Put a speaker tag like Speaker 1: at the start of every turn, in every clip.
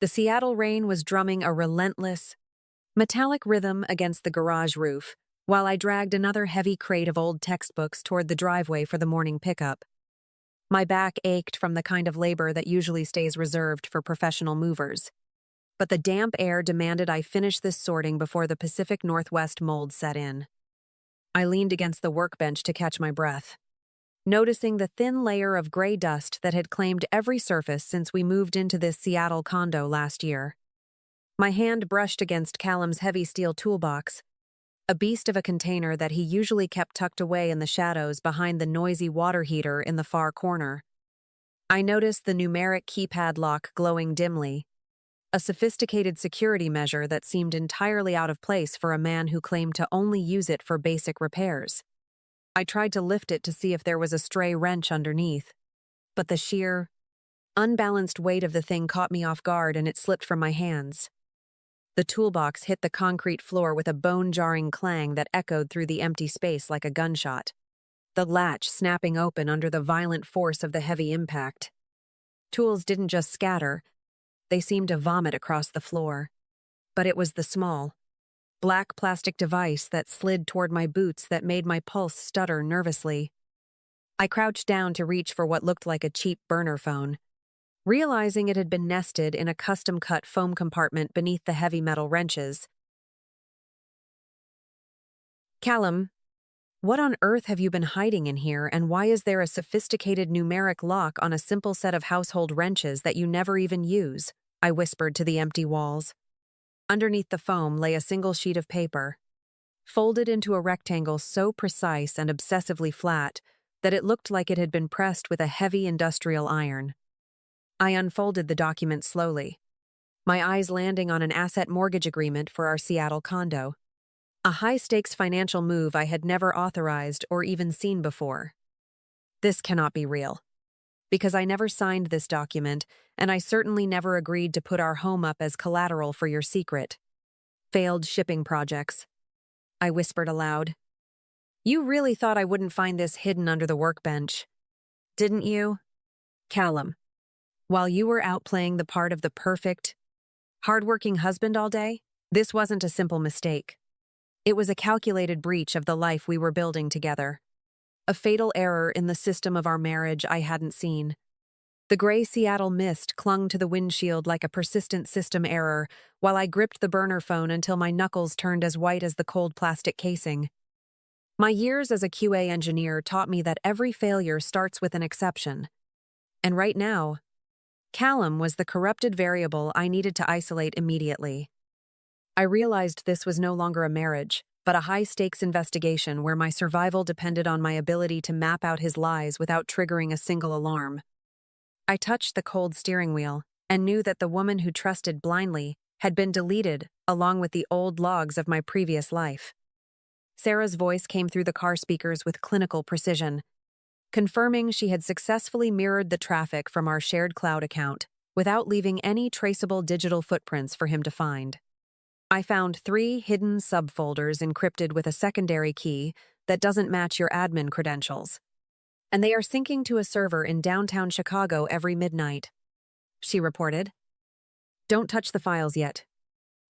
Speaker 1: The Seattle rain was drumming a relentless, metallic rhythm against the garage roof, while I dragged another heavy crate of old textbooks toward the driveway for the morning pickup. My back ached from the kind of labor that usually stays reserved for professional movers. But the damp air demanded I finish this sorting before the Pacific Northwest mold set in. I leaned against the workbench to catch my breath, noticing the thin layer of gray dust that had claimed every surface since we moved into this Seattle condo last year. My hand brushed against Callum's heavy steel toolbox, a beast of a container that he usually kept tucked away in the shadows behind the noisy water heater in the far corner. I noticed the numeric keypad lock glowing dimly, a sophisticated security measure that seemed entirely out of place for a man who claimed to only use it for basic repairs. I tried to lift it to see if there was a stray wrench underneath, but the sheer, unbalanced weight of the thing caught me off guard and it slipped from my hands. The toolbox hit the concrete floor with a bone-jarring clang that echoed through the empty space like a gunshot, the latch snapping open under the violent force of the heavy impact. Tools didn't just scatter, they seemed to vomit across the floor. But it was the small, black plastic device that slid toward my boots that made my pulse stutter nervously. I crouched down to reach for what looked like a cheap burner phone, realizing it had been nested in a custom-cut foam compartment beneath the heavy metal wrenches. "Callum, what on earth have you been hiding in here, and why is there a sophisticated numeric lock on a simple set of household wrenches that you never even use?" I whispered to the empty walls. Underneath the foam lay a single sheet of paper, folded into a rectangle so precise and obsessively flat that it looked like it had been pressed with a heavy industrial iron. I unfolded the document slowly, my eyes landing on an asset mortgage agreement for our Seattle condo, a high-stakes financial move I had never authorized or even seen before. This cannot be real, because I never signed this document, and I certainly never agreed to put our home up as collateral for your secret, failed shipping projects. I whispered aloud. "You really thought I wouldn't find this hidden under the workbench, didn't you, Callum? While you were out playing the part of the perfect, hardworking husband all day, this wasn't a simple mistake. It was a calculated breach of the life we were building together. A fatal error in the system of our marriage I hadn't seen. The gray Seattle mist clung to the windshield like a persistent system error, while I gripped the burner phone until my knuckles turned as white as the cold plastic casing. My years as a QA engineer taught me that every failure starts with an exception. And right now, Callum was the corrupted variable I needed to isolate immediately. I realized this was no longer a marriage, but a high-stakes investigation where my survival depended on my ability to map out his lies without triggering a single alarm. I touched the cold steering wheel and knew that the woman who trusted blindly had been deleted along with the old logs of my previous life. Sarah's voice came through the car speakers with clinical precision, confirming she had successfully mirrored the traffic from our shared cloud account without leaving any traceable digital footprints for him to find. I found 3 hidden subfolders encrypted with a secondary key that doesn't match your admin credentials, and they are syncing to a server in downtown Chicago every midnight, she reported. "Don't touch the files yet.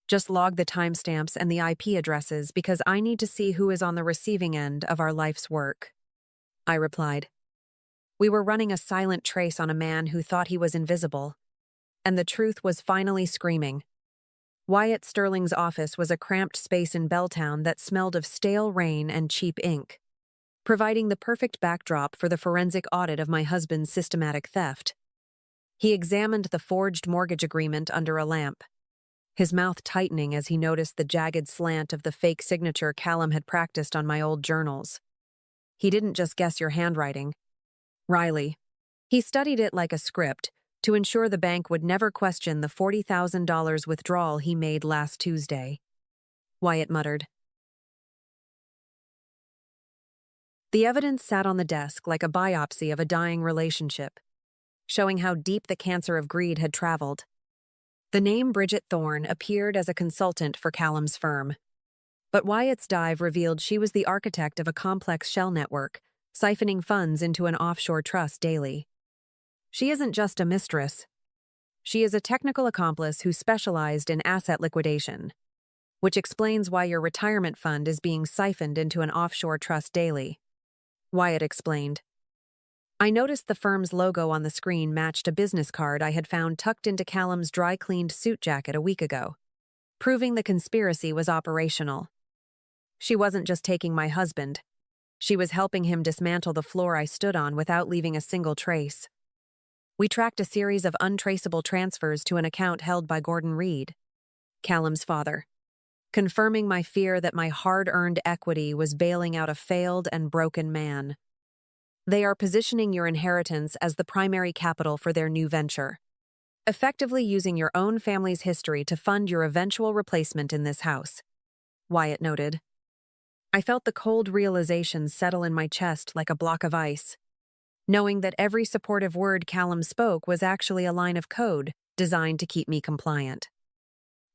Speaker 1: Just log the timestamps and the IP addresses because I need to see who is on the receiving end of our life's work," I replied. We were running a silent trace on a man who thought he was invisible, and the truth was finally screaming. Wyatt Sterling's office was a cramped space in Belltown that smelled of stale rain and cheap ink, providing the perfect backdrop for the forensic audit of my husband's systematic theft. He examined the forged mortgage agreement under a lamp, his mouth tightening as he noticed the jagged slant of the fake signature Callum had practiced on my old journals. He didn't just guess your handwriting, Riley. He studied it like a script to ensure the bank would never question the $40,000 withdrawal he made last Tuesday, Wyatt muttered. The evidence sat on the desk like a biopsy of a dying relationship, showing how deep the cancer of greed had traveled. The name Bridget Thorne appeared as a consultant for Callum's firm, but Wyatt's dive revealed she was the architect of a complex shell network, siphoning funds into an offshore trust daily. She isn't just a mistress. She is a technical accomplice who specialized in asset liquidation, which explains why your retirement fund is being siphoned into an offshore trust daily. Wyatt explained. I noticed the firm's logo on the screen matched a business card I had found tucked into Callum's dry-cleaned suit jacket a week ago, proving the conspiracy was operational. She wasn't just taking my husband. She was helping him dismantle the floor I stood on without leaving a single trace. We tracked a series of untraceable transfers to an account held by Gordon Reed, Callum's father, confirming my fear that my hard-earned equity was bailing out a failed and broken man. They are positioning your inheritance as the primary capital for their new venture, effectively using your own family's history to fund your eventual replacement in this house, Wyatt noted. I felt the cold realization settle in my chest like a block of ice, knowing that every supportive word Callum spoke was actually a line of code designed to keep me compliant.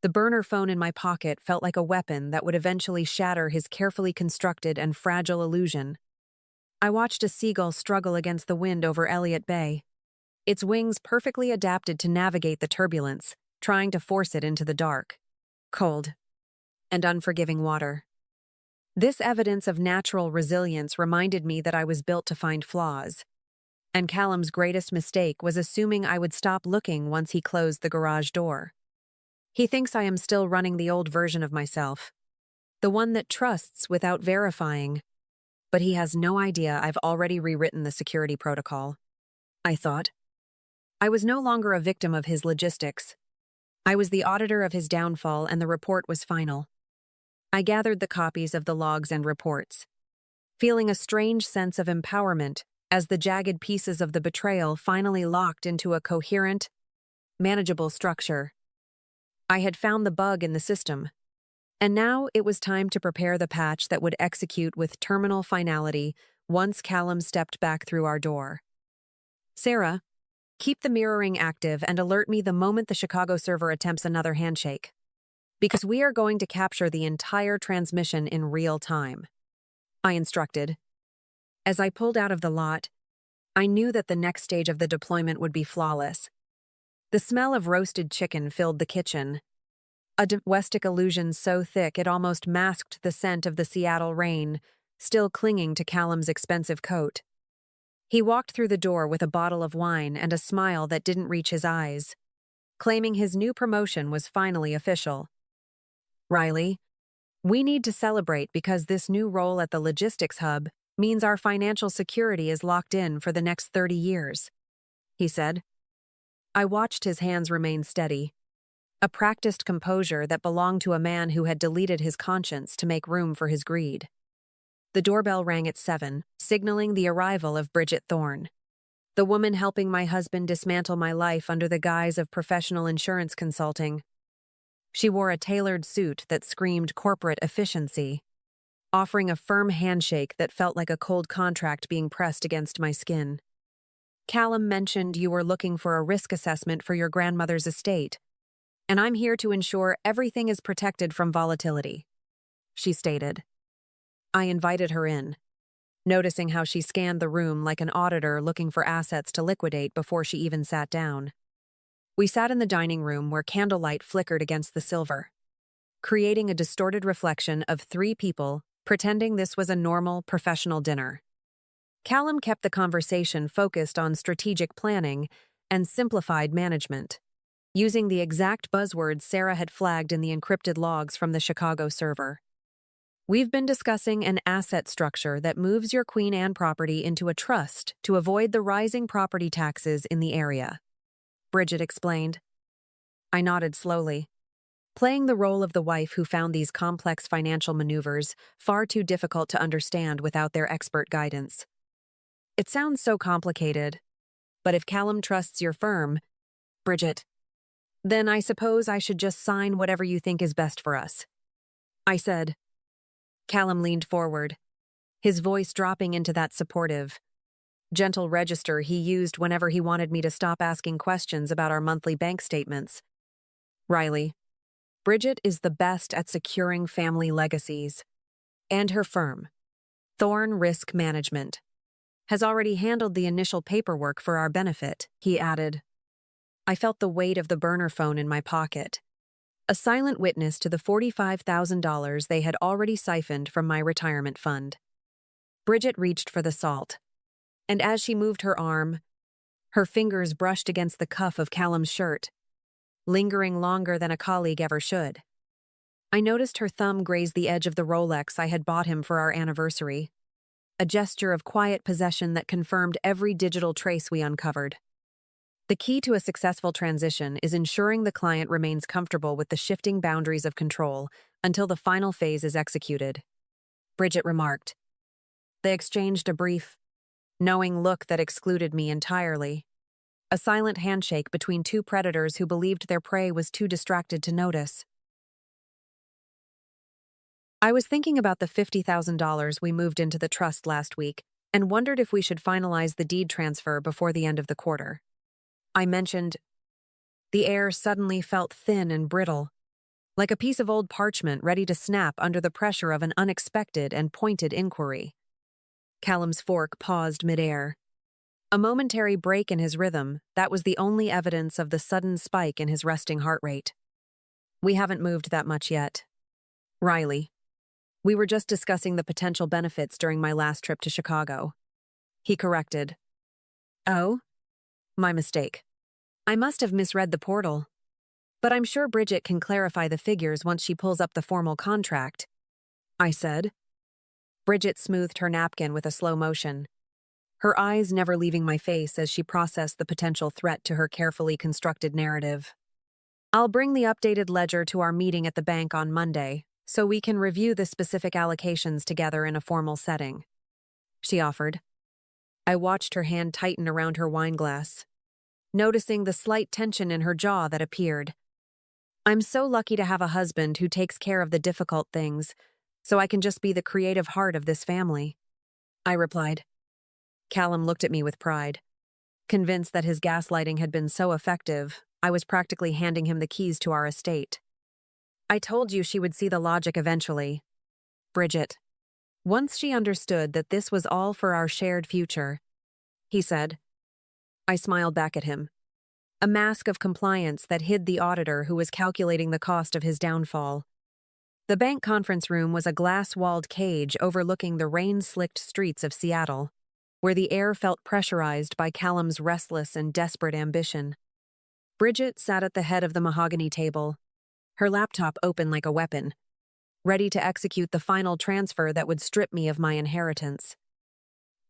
Speaker 1: The burner phone in my pocket felt like a weapon that would eventually shatter his carefully constructed and fragile illusion. I watched a seagull struggle against the wind over Elliott Bay, its wings perfectly adapted to navigate the turbulence, trying to force it into the dark, cold, and unforgiving water. This evidence of natural resilience reminded me that I was built to find flaws, and Callum's greatest mistake was assuming I would stop looking once he closed the garage door. He thinks I am still running the old version of myself, the one that trusts without verifying, but he has no idea I've already rewritten the security protocol. I thought. I was no longer a victim of his logistics. I was the auditor of his downfall, and the report was final. I gathered the copies of the logs and reports, feeling a strange sense of empowerment as the jagged pieces of the betrayal finally locked into a coherent, manageable structure. I had found the bug in the system, and now it was time to prepare the patch that would execute with terminal finality once Callum stepped back through our door. Sarah, keep the mirroring active and alert me the moment the Chicago server attempts another handshake, because we are going to capture the entire transmission in real time, I instructed. As I pulled out of the lot, I knew that the next stage of the deployment would be flawless. The smell of roasted chicken filled the kitchen, a domestic illusion so thick it almost masked the scent of the Seattle rain, still clinging to Callum's expensive coat. He walked through the door with a bottle of wine and a smile that didn't reach his eyes, claiming his new promotion was finally official. Riley, we need to celebrate because this new role at the logistics hub means our financial security is locked in for the next 30 years, he said. I watched his hands remain steady, a practiced composure that belonged to a man who had deleted his conscience to make room for his greed. The doorbell rang at 7, signaling the arrival of Bridget Thorne, the woman helping my husband dismantle my life under the guise of professional insurance consulting. She wore a tailored suit that screamed corporate efficiency, offering a firm handshake that felt like a cold contract being pressed against my skin. Callum mentioned you were looking for a risk assessment for your grandmother's estate, and I'm here to ensure everything is protected from volatility, she stated. I invited her in, noticing how she scanned the room like an auditor looking for assets to liquidate before she even sat down. We sat in the dining room where candlelight flickered against the silver, creating a distorted reflection of 3 people pretending this was a normal, professional dinner. Callum kept the conversation focused on strategic planning and simplified management, using the exact buzzwords Sarah had flagged in the encrypted logs from the Chicago server. We've been discussing an asset structure that moves your Queen Anne property into a trust to avoid the rising property taxes in the area, Bridget explained. I nodded slowly, playing the role of the wife who found these complex financial maneuvers far too difficult to understand without their expert guidance. It sounds so complicated, but if Callum trusts your firm, Bridget, then I suppose I should just sign whatever you think is best for us, I said. Callum leaned forward, his voice dropping into that supportive, gentle register he used whenever he wanted me to stop asking questions about our monthly bank statements. Riley, Bridget is the best at securing family legacies, and her firm, Thorne Risk Management, has already handled the initial paperwork for our benefit, he added. I felt the weight of the burner phone in my pocket, a silent witness to the $45,000 they had already siphoned from my retirement fund. Bridget reached for the salt, and as she moved her arm, her fingers brushed against the cuff of Callum's shirt, lingering longer than a colleague ever should. I noticed her thumb graze the edge of the Rolex I had bought him for our anniversary, a gesture of quiet possession that confirmed every digital trace we uncovered. The key to a successful transition is ensuring the client remains comfortable with the shifting boundaries of control until the final phase is executed, Bridget remarked. They exchanged a brief, knowing look that excluded me entirely, a silent handshake between two predators who believed their prey was too distracted to notice. I was thinking about the $50,000 we moved into the trust last week and wondered if we should finalize the deed transfer before the end of the quarter. I mentioned. The air suddenly felt thin and brittle, like a piece of old parchment ready to snap under the pressure of an unexpected and pointed inquiry. Callum's fork paused midair. A momentary break in his rhythm, that was the only evidence of the sudden spike in his resting heart rate. We haven't moved that much yet. Riley. We were just discussing the potential benefits during my last trip to Chicago. He corrected. Oh? My mistake. I must have misread the portal. But I'm sure Bridget can clarify the figures once she pulls up the formal contract, I said. Bridget smoothed her napkin with a slow motion, her eyes never leaving my face as she processed the potential threat to her carefully constructed narrative. I'll bring the updated ledger to our meeting at the bank on Monday, so we can review the specific allocations together in a formal setting, she offered. I watched her hand tighten around her wineglass, noticing the slight tension in her jaw that appeared. I'm so lucky to have a husband who takes care of the difficult things, so I can just be the creative heart of this family, I replied. Callum looked at me with pride. Convinced that his gaslighting had been so effective, I was practically handing him the keys to our estate. I told you she would see the logic eventually. Bridget. Once she understood that this was all for our shared future, he said. I smiled back at him, a mask of compliance that hid the auditor who was calculating the cost of his downfall. The bank conference room was a glass-walled cage overlooking the rain-slicked streets of Seattle, where the air felt pressurized by Callum's restless and desperate ambition. Bridget sat at the head of the mahogany table, her laptop open like a weapon, ready to execute the final transfer that would strip me of my inheritance.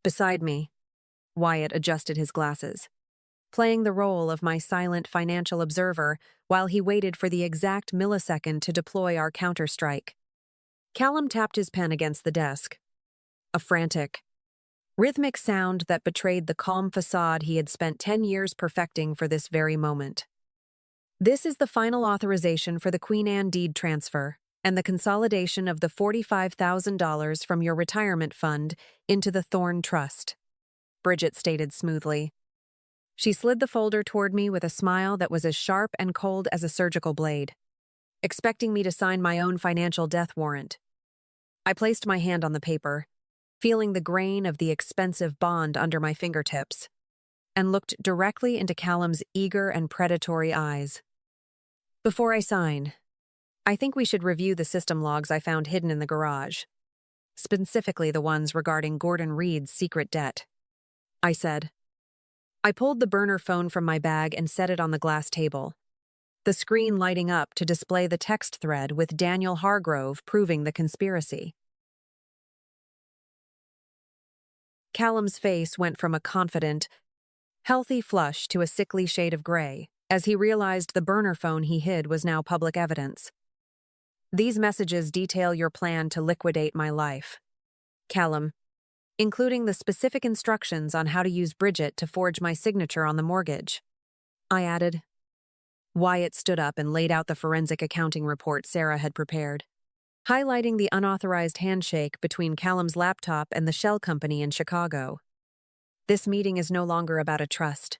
Speaker 1: Beside me, Wyatt adjusted his glasses, playing the role of my silent financial observer while he waited for the exact millisecond to deploy our counterstrike. Callum tapped his pen against the desk, a frantic, rhythmic sound that betrayed the calm facade he had spent 10 years perfecting for this very moment. This is the final authorization for the Queen Anne deed transfer and the consolidation of the $45,000 from your retirement fund into the Thorn Trust, Bridget stated smoothly. She slid the folder toward me with a smile that was as sharp and cold as a surgical blade, expecting me to sign my own financial death warrant. I placed my hand on the paper, feeling the grain of the expensive bond under my fingertips, and looked directly into Callum's eager and predatory eyes. Before I sign, I think we should review the system logs I found hidden in the garage, specifically the ones regarding Gordon Reed's secret debt, I said. I pulled the burner phone from my bag and set it on the glass table, the screen lighting up to display the text thread with Daniel Hargrove proving the conspiracy. Callum's face went from a confident, healthy flush to a sickly shade of gray as he realized the burner phone he hid was now public evidence. These messages detail your plan to liquidate my life, Callum, including the specific instructions on how to use Bridget to forge my signature on the mortgage, I added. Wyatt stood up and laid out the forensic accounting report Sarah had prepared, highlighting the unauthorized handshake between Callum's laptop and the shell company in Chicago. This meeting is no longer about a trust,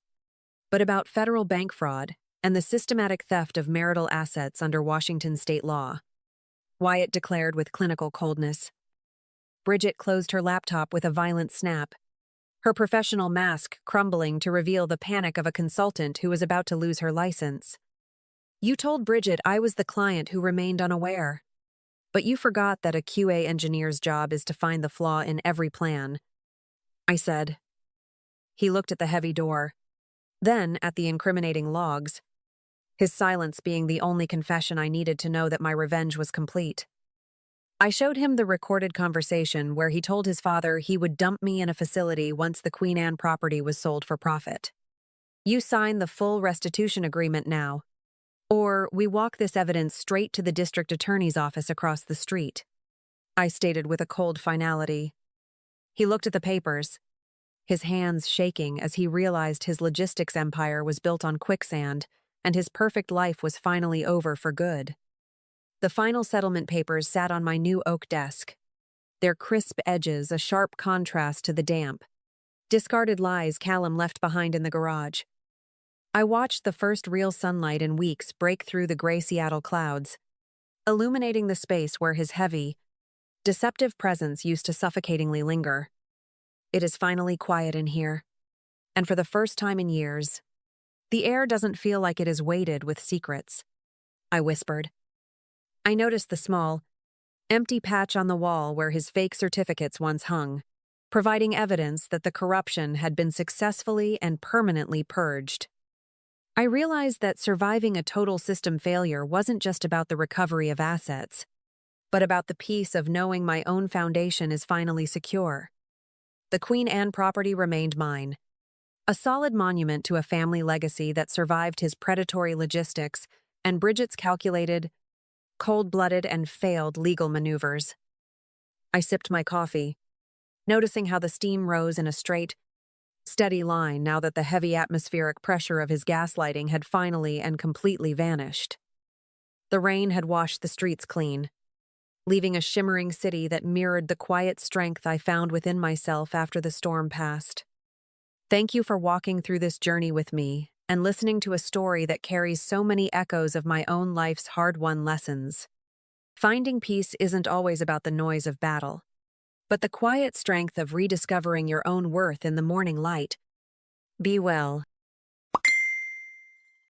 Speaker 1: but about federal bank fraud and the systematic theft of marital assets under Washington state law, Wyatt declared with clinical coldness. Bridget closed her laptop with a violent snap, her professional mask crumbling to reveal the panic of a consultant who was about to lose her license. "You told Bridget I was the client who remained unaware. But you forgot that a QA engineer's job is to find the flaw in every plan," I said. He looked at the heavy door, then at the incriminating logs, his silence being the only confession I needed to know that my revenge was complete. I showed him the recorded conversation where he told his father he would dump me in a facility once the Queen Anne property was sold for profit. "You sign the full restitution agreement now, or we walk this evidence straight to the district attorney's office across the street," I stated with a cold finality. He looked at the papers, his hands shaking as he realized his logistics empire was built on quicksand and his perfect life was finally over for good. The final settlement papers sat on my new oak desk, their crisp edges a sharp contrast to the damp, discarded lies Callum left behind in the garage. I watched the first real sunlight in weeks break through the gray Seattle clouds, illuminating the space where his heavy, deceptive presence used to suffocatingly linger. It is finally quiet in here, and for the first time in years, the air doesn't feel like it is weighted with secrets, I whispered. I noticed the small, empty patch on the wall where his fake certificates once hung, providing evidence that the corruption had been successfully and permanently purged. I realized that surviving a total system failure wasn't just about the recovery of assets, but about the peace of knowing my own foundation is finally secure. The Queen Anne property remained mine, a solid monument to a family legacy that survived his predatory logistics and Bridget's calculated, cold-blooded, and failed legal maneuvers. I sipped my coffee, noticing how the steam rose in a straight, steady line now that the heavy atmospheric pressure of his gaslighting had finally and completely vanished. The rain had washed the streets clean, leaving a shimmering city that mirrored the quiet strength I found within myself after the storm passed. Thank you for walking through this journey with me and listening to a story that carries so many echoes of my own life's hard-won lessons. Finding peace isn't always about the noise of battle, but the quiet strength of rediscovering your own worth in the morning light. Be well.